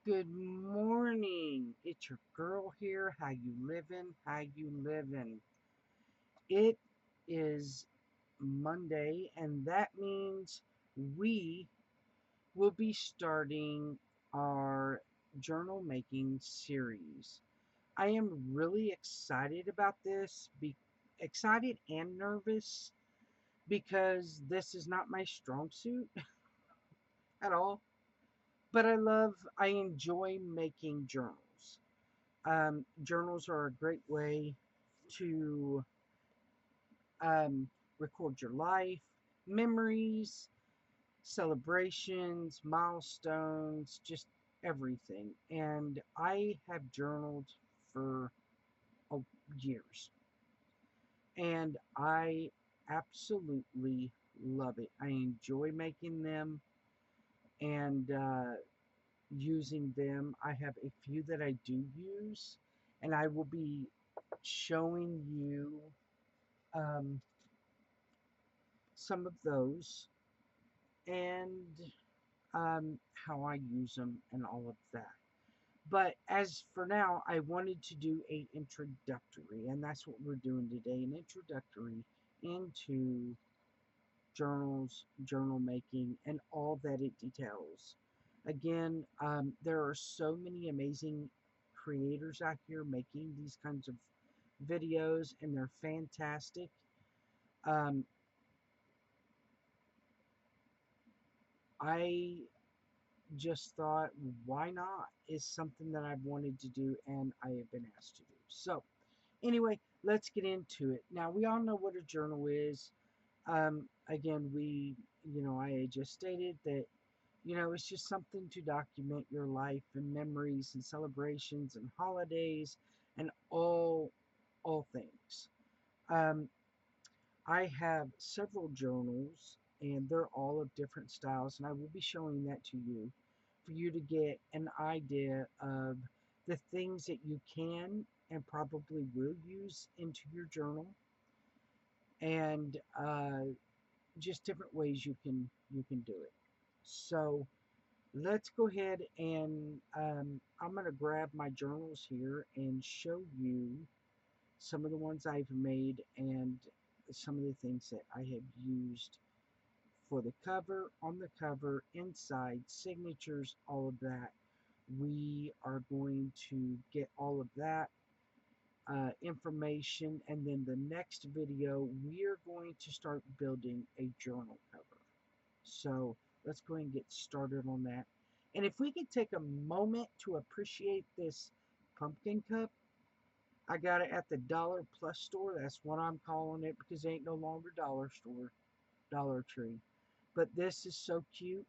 Good morning. It's your girl here. How you living? How you living? It is Monday, and that means we will be starting our journal making series. I am really excited about this. Be excited and nervous because this is not my strong suit at all. But I enjoy making journals. Journals are a great way to um, record your life, memories, celebrations, milestones, just everything. And I have journaled for oh, years, and I absolutely love it. I enjoy making them and using them. I have a few that I do use, and I will be showing you um, some of those and how I use them and all of that. But as for now, I wanted to do a introductory, and that's what we're doing today, an introductory into journals, journal making, and all that it details. Again, there are so many amazing creators out here making these kinds of videos, and they're fantastic. Um, I just thought, why not? Is something that I've wanted to do and I have been asked to do. So, anyway, let's get into it. Now, we all know what a journal is. Again, I just stated that, it's just something to document your life and memories and celebrations and holidays and all things. Um, I have several journals, and they're all of different styles, and I will be showing that to you for you to get an idea of the things that you can and probably will use into your journal, and just different ways you can do it. So let's go ahead and I'm going to grab my journals here and show you some of the ones I've made and some of the things that I have used for the cover, on the cover, inside, signatures, all of that. We are going to get all of that information, and then the next video, we are going to start building a journal cover. So let's go ahead and get started on that. And if we could take a moment to appreciate this pumpkin cup, I got it at the Dollar Plus store. That's what I'm calling it because it ain't no longer Dollar Store, Dollar Tree. But this is so cute.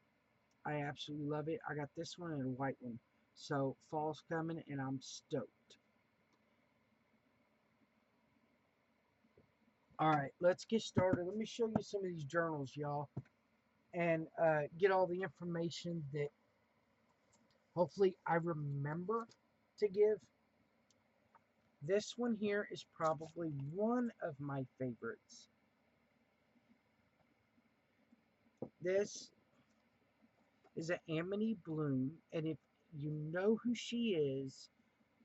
I absolutely love it. I got this one and a white one. So fall's coming and I'm stoked. All right, let's get started. Let me show you some of these journals, y'all, and get all the information that hopefully I remember to give. This one here is probably one of my favorites. This is an Amity Bloom, and if you know who she is,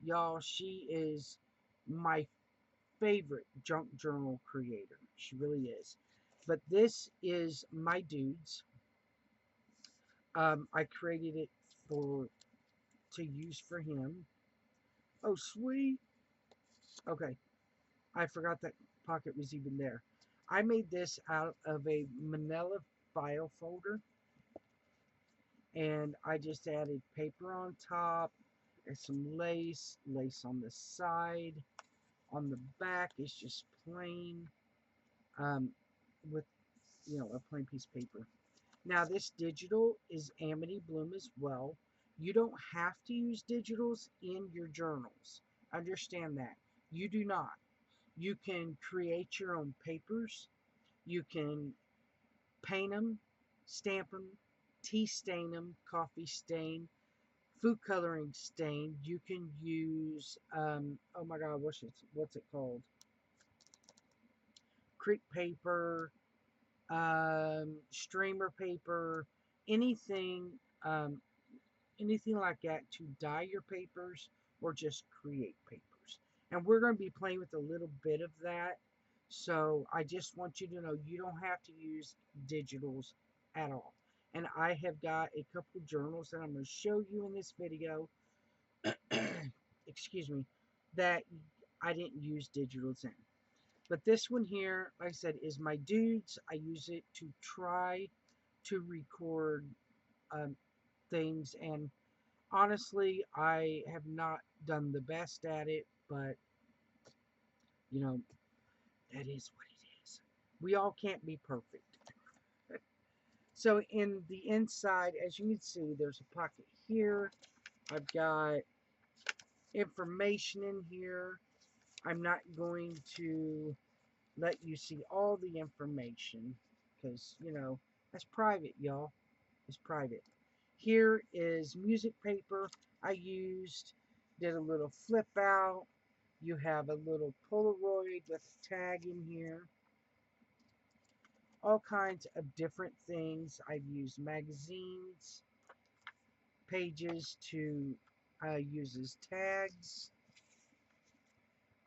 y'all, she is my favorite junk journal creator. She really is. But this is my dude's. I created it for to use for him. Oh, sweet. Okay, I forgot that pocket was even there. I made this out of a manila file folder, and I just added paper on top and some lace on the side. On the back is just plain, um, with a plain piece of paper. Now this digital is Amity Bloom as well. You don't have to use digitals in your journals. Understand that. You do not. You can create your own papers. You can paint them, stamp them, tea stain them, coffee stain, food coloring stain. You can use, oh my God, what's it called? Crepe paper, streamer paper, anything. anything like that to dye your papers or just create papers. And we're going to be playing with a little bit of that. So I just want you to know you don't have to use digitals at all. And I have got a couple journals that I'm going to show you in this video, excuse me, that I didn't use digitals in. But this one here, like I said, is my dudes. I use it to try to record um, things, and honestly, I have not done the best at it, but you know, that is what it is. We all can't be perfect. So in the inside, as you can see, there's a pocket here. I've got information in here. I'm not going to let you see all the information because, you know, that's private, y'all. It's private. Here is music paper I used. Did a little flip out. You have a little Polaroid with a tag in here. All kinds of different things. I've used magazines, pages to use as tags.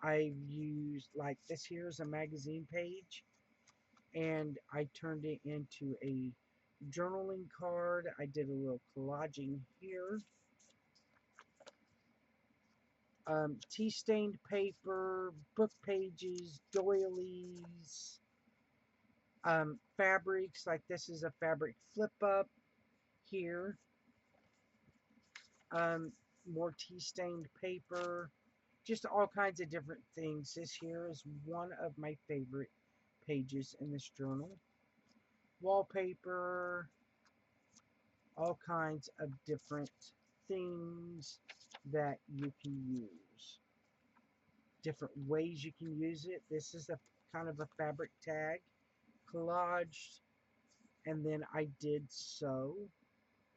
I've used, like this here is a magazine page, and I turned it into a journaling card. I did a little collaging here. Tea stained paper, book pages, doilies, fabrics, like this is a fabric flip up here. Um, More tea stained paper, just all kinds of different things. This here is one of my favorite pages in this journal. Wallpaper, all kinds of different things that you can use. Different ways you can use it. This is a kind of a fabric tag, collaged, and then I did sew.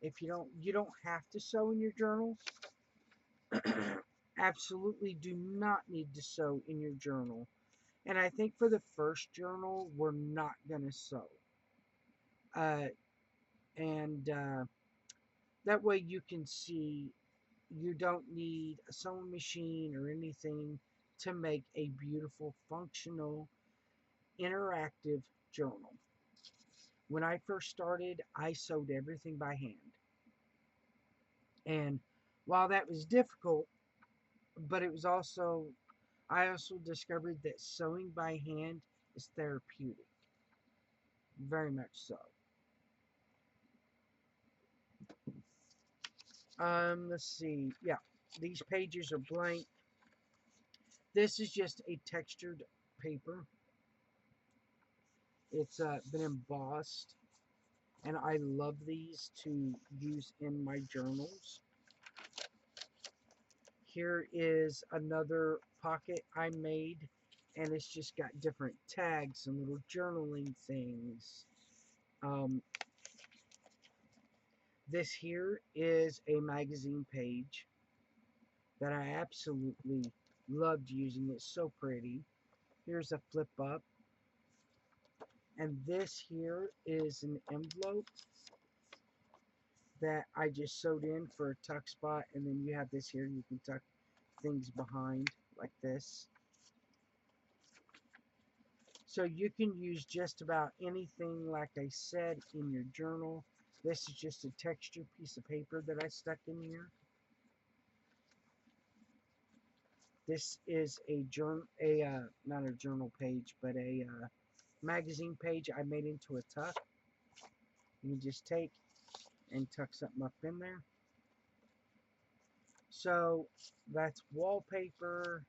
If you don't have to sew in your journal. Absolutely do not need to sew in your journal. And I think for the first journal, we're not going to sew. Uh, and that way you can see you don't need a sewing machine or anything to make a beautiful, functional, interactive journal. When I first started, I sewed everything by hand. And while that was difficult, but it was also, I also discovered that sewing by hand is therapeutic. Very much so. Let's see. Yeah, these pages are blank. This is just a textured paper. It's been embossed, and I love these to use in my journals. Here is another pocket I made, and it's just got different tags and little journaling things. Um, this here is a magazine page that I absolutely loved using. It's so pretty. Here's a flip up. And this here is an envelope that I just sewed in for a tuck spot. And then you have this here. You can tuck things behind like this. So you can use just about anything, like I said, in your journal. This is just a texture piece of paper that I stuck in here. This is a not a journal page, but a magazine page I made into a tuck. You can just take and tuck something up in there. So that's wallpaper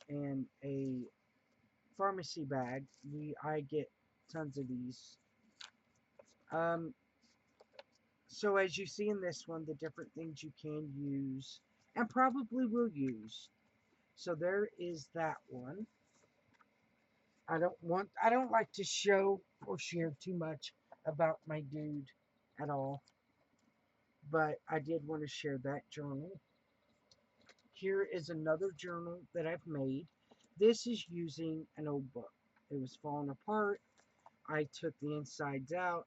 and a pharmacy bag. I get tons of these. So as you see in this one, the different things you can use and probably will use. So there is that one. I don't like to show or share too much about my dude at all, but I did want to share that journal. Here is another journal that I've made. This is using an old book. It was falling apart. I took the insides out,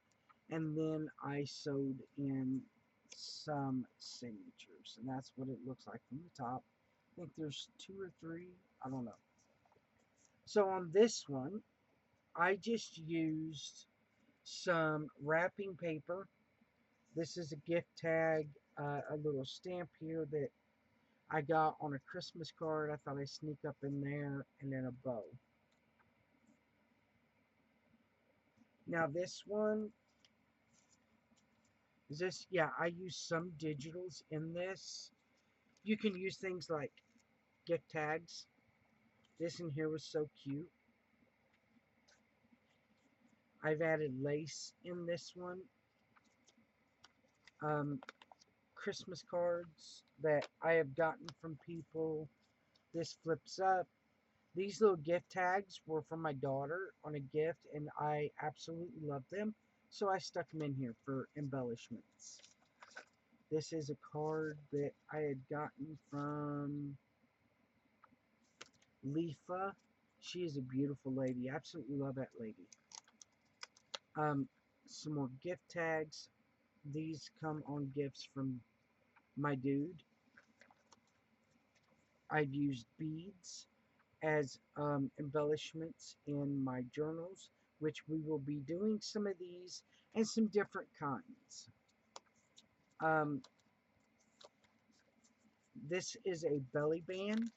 and then I sewed in some signatures, and that's what it looks like from the top. I think there's 2 or 3, I don't know. So on this one, I just used some wrapping paper. This is a gift tag, a little stamp here that I got on a Christmas card. I thought I'd sneak up in there, and then a bow. Now this one is this, yeah, I use some digitals in this. You can use things like gift tags. This in here was so cute. I've added lace in this one. Christmas cards that I have gotten from people. This flips up. These little gift tags were from my daughter on a gift, and I absolutely love them. So I stuck them in here for embellishments. This is a card that I had gotten from Leafa. She is a beautiful lady. Absolutely love that lady. Some more gift tags. These come on gifts from my dude. I've used beads as embellishments in my journals, which we will be doing some of these and some different kinds. This is a belly band,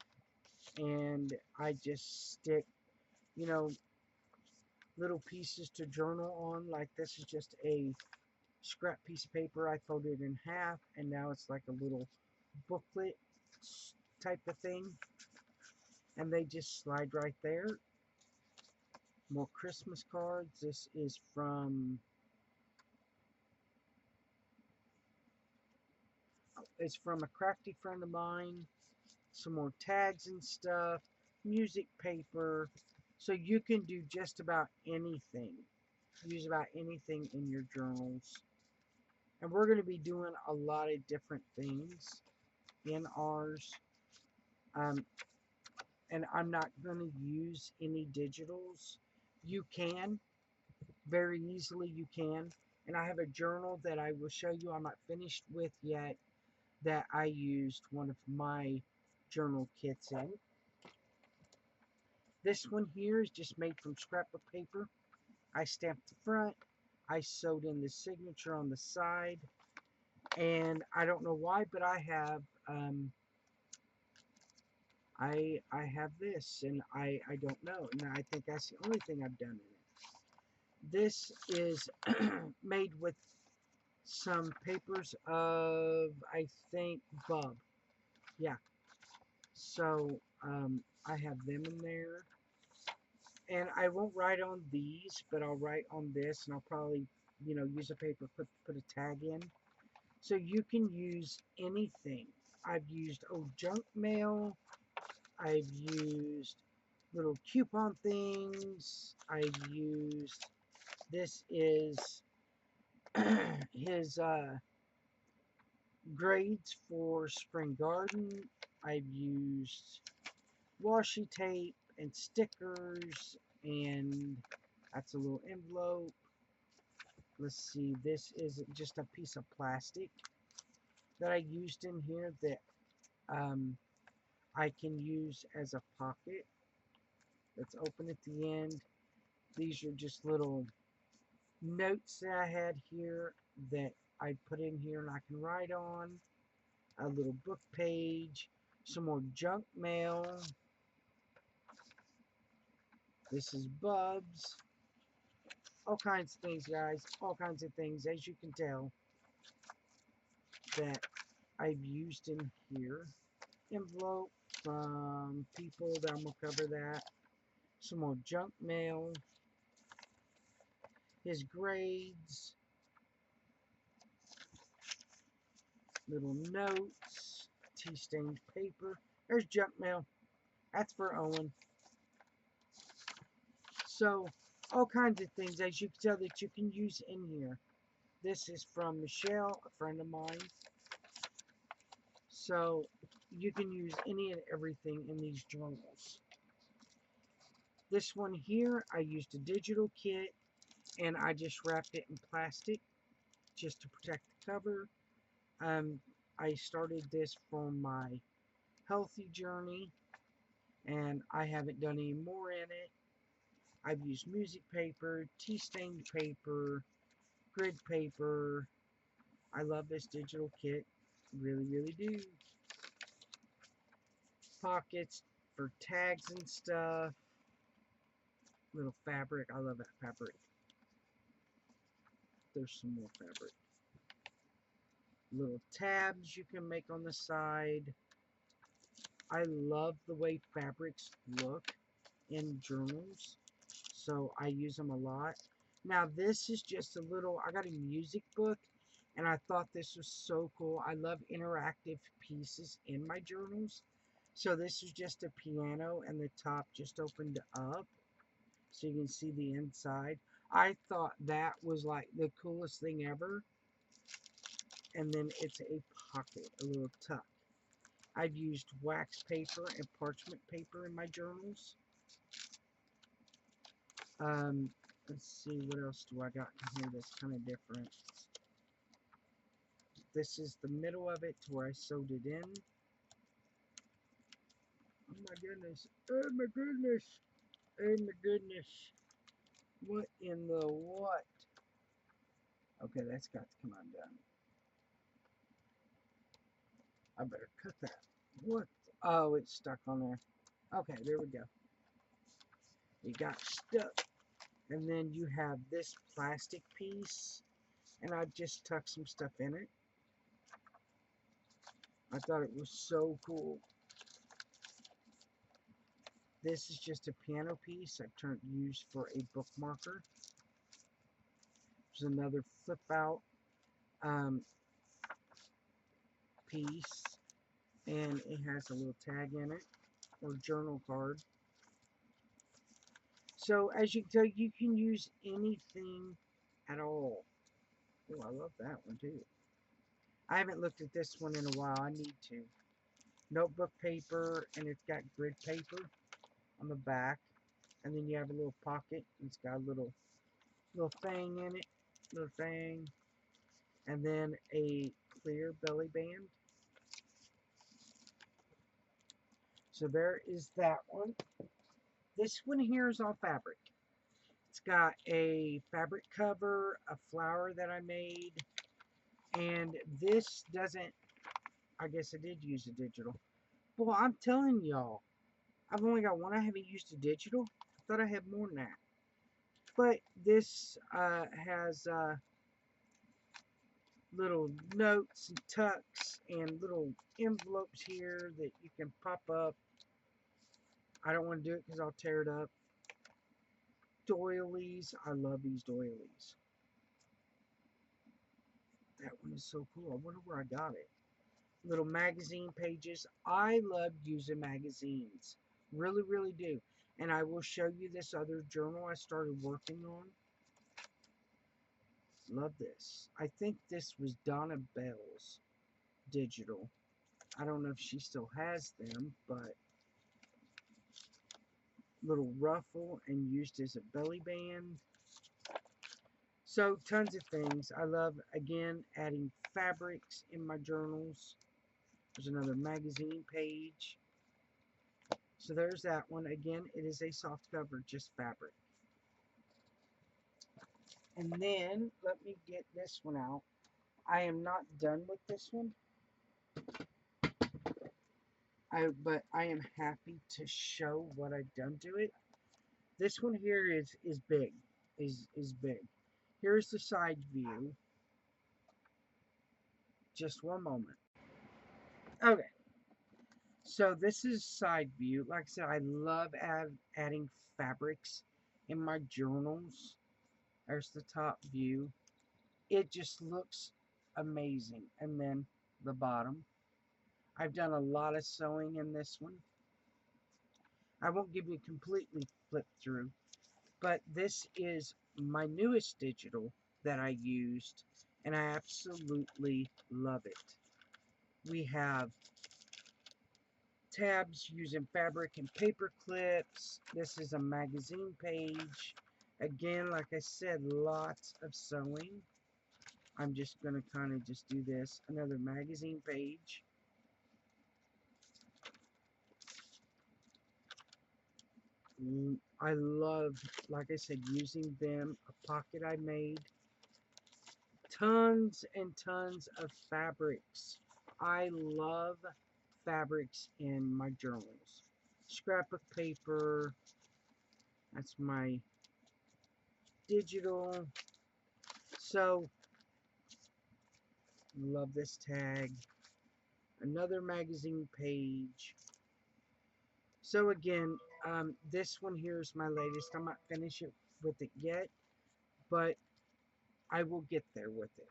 and I just stick, you know, little pieces to journal on. Like this is just a scrap piece of paper I folded in half, and now it's like a little booklet type of thing, and they just slide right there. More Christmas cards. This is from, it's from a crafty friend of mine. Some more tags and stuff, music paper. So you can do just about anything. Use about anything in your journals. And we're going to be doing a lot of different things in ours. And I'm not going to use any digitals. You can, very easily you can. And I have a journal that I will show you I'm not finished with yet that I used one of my journal kits in. This one here is just made from scrapbook paper. I stamped the front. I sewed in the signature on the side. And I don't know why, but I have I have this, and I don't know. And I think that's the only thing I've done in it. This is made with some papers of, I think, Bub. Yeah. So I have them in there. And I won't write on these, but I'll write on this, and I'll probably, you know, use a paper, put a tag in. So you can use anything. I've used old junk mail. I've used little coupon things. I've used, this is his grades for spring garden. I've used washi tape and stickers, and that's a little envelope. Let's see, this is just a piece of plastic that I used in here that I can use as a pocket. That's open at the end. These are just little notes that I had here that I put in here and I can write on. A little book page. Some more junk mail. This is Bubs. All kinds of things, guys. All kinds of things, as you can tell, that I've used in here. Envelope from people that I'm going to cover that. Some more junk mail. His grades. Little notes. Tea-stained paper. There's junk mail. That's for Owen. So, all kinds of things, as you can tell, that you can use in here. This is from Michelle, a friend of mine. So, you can use any and everything in these journals. This one here, I used a digital kit, and I just wrapped it in plastic just to protect the cover. Um, I started this for my healthy journey, and I haven't done any more in it. I've used music paper, tea stained paper, grid paper. I love this digital kit. Really, really do. Pockets for tags and stuff. Little fabric. I love that fabric. There's some more fabric. Little tabs you can make on the side. I love the way fabrics look in journals, so I use them a lot. Now this is just a little, I got a music book, and I thought this was so cool. I love interactive pieces in my journals. So this is just a piano, and the top just opened up, so you can see the inside. I thought that was like the coolest thing ever. And then it's a pocket, a little tuck. I've used wax paper and parchment paper in my journals. Let's see, what else do I got in here that's kind of different. This is the middle of it to where I sewed it in. Oh my goodness. Oh my goodness. Oh my goodness. What in the what? Okay, that's got to come undone. I better cut that. What? Oh, it's stuck on there. Okay, there we go. It got stuck. And then you have this plastic piece, and I've just tucked some stuff in it. I thought it was so cool. This is just a piano piece I've used for a bookmarker. There's another flip out piece, and it has a little tag in it, or journal card. So as you can tell, you can use anything at all. Oh, I love that one too. I haven't looked at this one in a while. I need to. Notebook paper, and it's got grid paper on the back, and then you have a little pocket. It's got a little thing in it, little thing, and then a clear belly band. So there is that one. This one here is all fabric. It's got a fabric cover, a flower that I made, and this doesn't, I guess I did use a digital. Well, I'm telling y'all, I've only got one. I haven't used a digital. I thought I had more than that. But this has little notes and tucks and little envelopes here that you can pop up. I don't want to do it because I'll tear it up. Doilies. I love these doilies. That one is so cool. I wonder where I got it. Little magazine pages. I love using magazines. Really, really do. And I will show you this other journal I started working on. Love this. I think this was Donna Bell's digital. I don't know if she still has them, but little ruffle and used as a belly band. So tons of things. I love, again, adding fabrics in my journals. There's another magazine page. So there's that one. Again, it is a soft cover, just fabric. And then, let me get this one out. I am not done with this one. But I am happy to show what I've done to it. This one here is big. Is big. Here's the side view. Just one moment. Okay. So this is side view. Like I said, I love adding fabrics in my journals. There's the top view. It just looks amazing. And then the bottom. I've done a lot of sewing in this one. I won't give you a completely flip through, but this is my newest digital that I used, and I absolutely love it. We have tabs using fabric and paper clips. This is a magazine page. Again, like I said, lots of sewing. I'm just going to kind of just do this. Another magazine page. I love, like I said, using them. A pocket I made. Tons and tons of fabrics. I love fabrics in my journals. Scrapbook paper. That's my digital. So, love this tag. Another magazine page. So again, this one here is my latest. I'm not finished with it yet, but I will get there with it.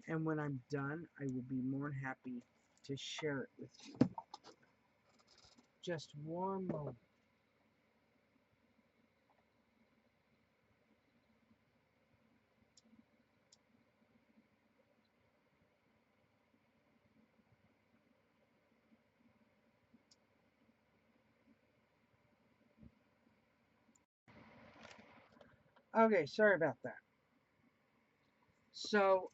And when I'm done, I will be more than happy to share it with you. Just one moment. Okay, sorry about that. So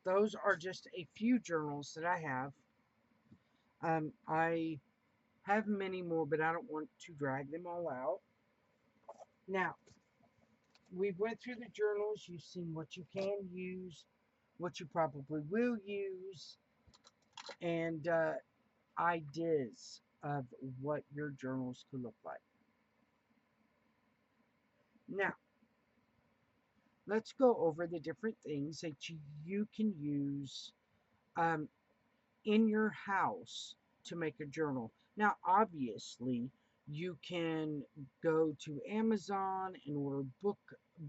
those are just a few journals that I have. I have many more, but I don't want to drag them all out. Now, we went through the journals. You've seen what you can use, what you probably will use, and ideas of what your journals could look like. Now, let's go over the different things that you can use um, in your house to make a journal. Now, obviously, you can go to Amazon and order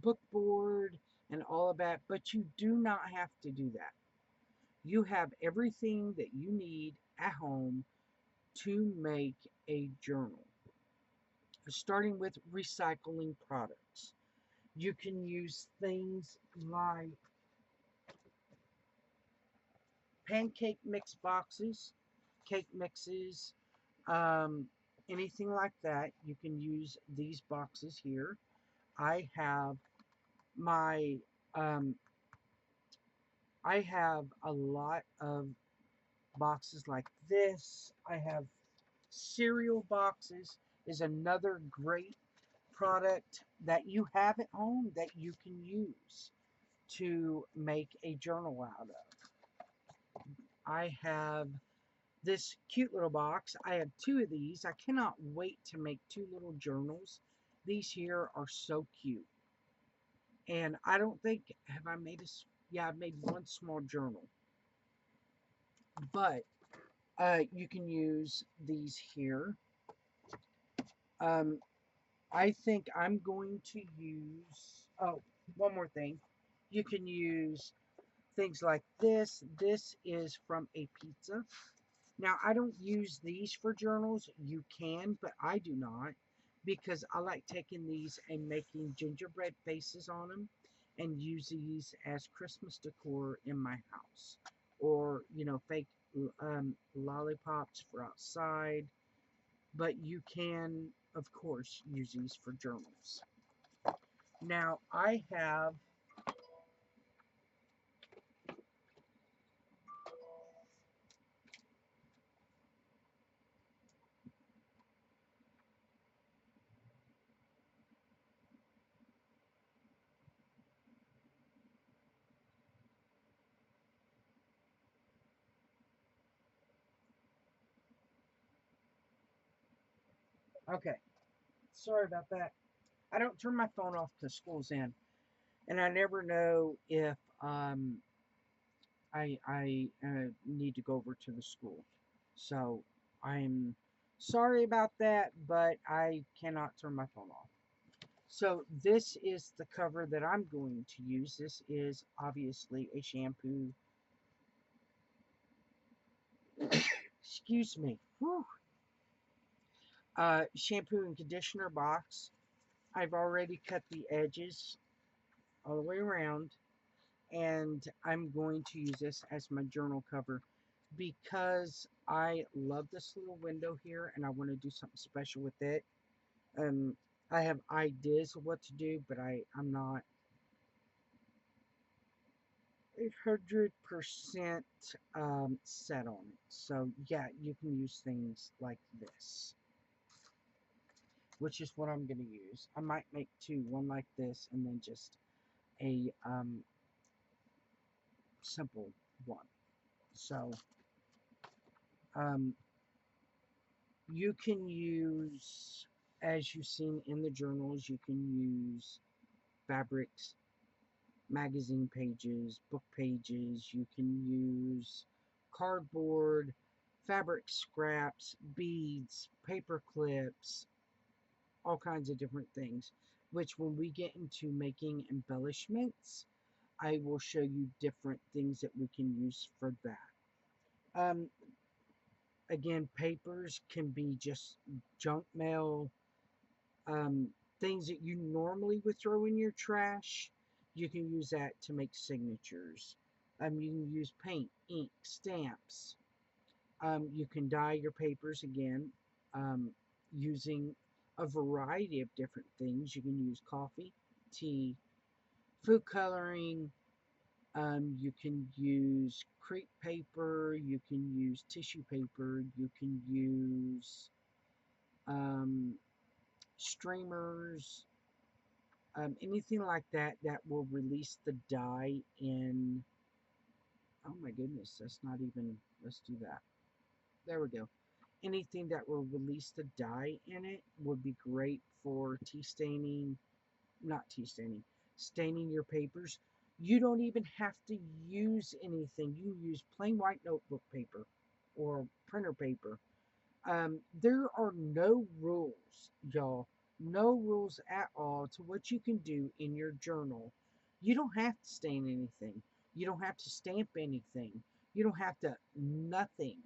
bookboard and all of that, but you do not have to do that. You have everything that you need at home to make a journal. Starting with recycling products. You can use things like pancake mix boxes, cake mixes, um, anything like that. You can use these boxes here. I have my, um, I have a lot of boxes like this. I have cereal boxes is another great product that you have at home that you can use to make a journal out of. I have this cute little box. I have two of these. I cannot wait to make two little journals. These here are so cute. And I don't think, have I made a, yeah, I've made one small journal. But you can use these here. Um, I think I'm going to use, oh, one more thing. You can use things like this. This is from a pizza. Now, I don't use these for journals. You can, but I do not because I like taking these and making gingerbread faces on them and use these as Christmas decor in my house. Or, fake lollipops for outside. But you can, of course, use these for journals. Now, I have, okay, sorry about that. I don't turn my phone off because school's in. And I never know if I need to go over to the school. So I'm sorry about that, but I cannot turn my phone off. So this is the cover that I'm going to use. This is obviously a shampoo. Excuse me. Whew. Shampoo and conditioner box. I've already cut the edges all the way around, and I'm going to use this as my journal cover because I love this little window here and I want to do something special with it. Um, I have ideas of what to do, but I'm not. 100% set on it. So yeah, you can use things like this, which is what I'm going to use. I might make two, one like this, and then just a simple one. So um, you can use, as you've seen in the journals, you can use fabrics, magazine pages, book pages. You can use cardboard, fabric scraps, beads, paper clips, all kinds of different things. Which, when we get into making embellishments, I will show you different things that we can use for that. Um, Again, papers can be just junk mail, um, things that you normally would throw in your trash. You can use that to make signatures. You can use paint, ink, stamps. You can dye your papers again um, using a variety of different things. You can use coffee, tea, food coloring. You can use crepe paper. You can use tissue paper. You can use um, streamers, anything like that that will release the dye in. Oh my goodness, that's not even. Let's do that. There we go. Anything that will release the dye in it would be great for tea staining. Not tea staining, staining your papers. You don't even have to use anything. You use plain white notebook paper or printer paper. There are no rules, y'all. No rules at all to what you can do in your journal. You don't have to stain anything. You don't have to stamp anything. You don't have to nothing.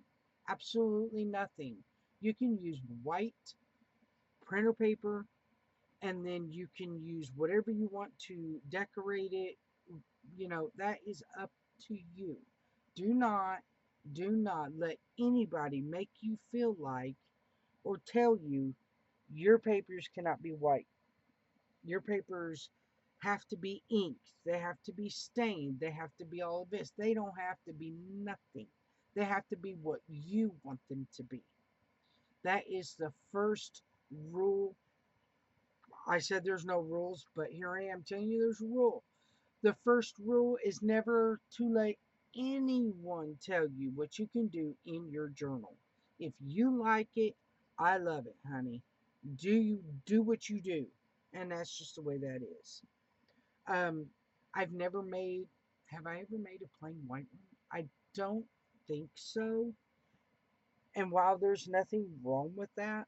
Absolutely nothing. You can use white printer paper, and then you can use whatever you want to decorate it. That is up to you. Do not do not let anybody make you feel like or tell you your papers cannot be white. Your papers have to be inked. They have to be stained. They have to be all of this. They don't have to be nothing. They have to be what you want them to be. That is the first rule. I said there's no rules, but here I am telling you there's a rule. The first rule is never to let anyone tell you what you can do in your journal. If you like it, I love it, honey. Do what you do, and that's just the way that is. Um, I've never made. Have I ever made a plain white one? I don't think so. And while there's nothing wrong with that,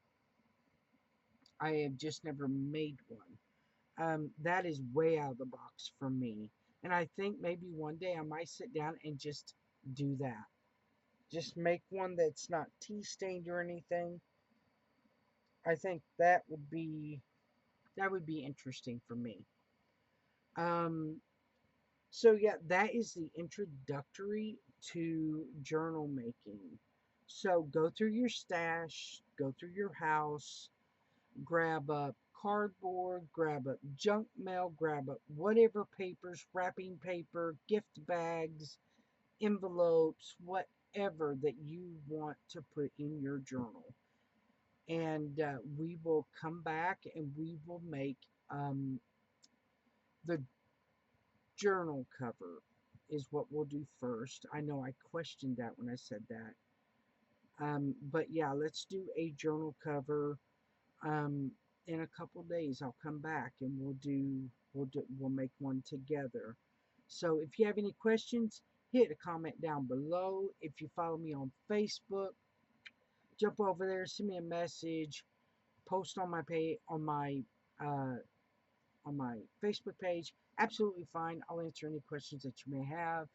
I have just never made one. That is way out of the box for me. And I think maybe one day I might sit down and just do that. Just make one that's not tea stained or anything. I think that would be interesting for me. Um, so yeah, that is the introductory to journal making. So go through your stash, go through your house, grab up cardboard, grab up junk mail, grab up whatever papers, wrapping paper, gift bags, envelopes, whatever that you want to put in your journal. And we will come back and we will make the journal cover is what we'll do first. I know I questioned that when I said that. But yeah, let's do a journal cover. Um, in a couple days, I'll come back and we'll make one together. So if you have any questions, hit a comment down below. If you follow me on Facebook, jump over there, send me a message, post on my page uh, on my Facebook page. Absolutely fine. I'll answer any questions that you may have.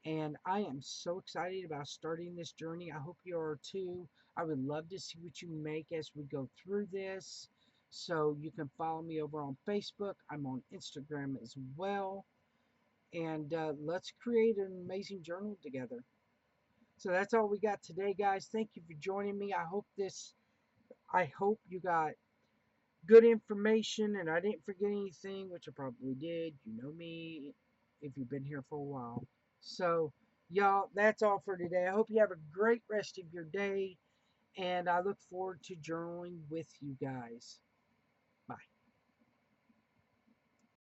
And I am so excited about starting this journey. I hope you are too. I would love to see what you make as we go through this. So you can follow me over on Facebook. I'm on Instagram as well. And let's create an amazing journal together. So that's all we got today, guys. Thank you for joining me. I hope you got good information and I didn't forget anything, which I probably did. You know me. if you've been here for a while. So, y'all, that's all for today. I hope you have a great rest of your day, and I look forward to journaling with you guys. Bye.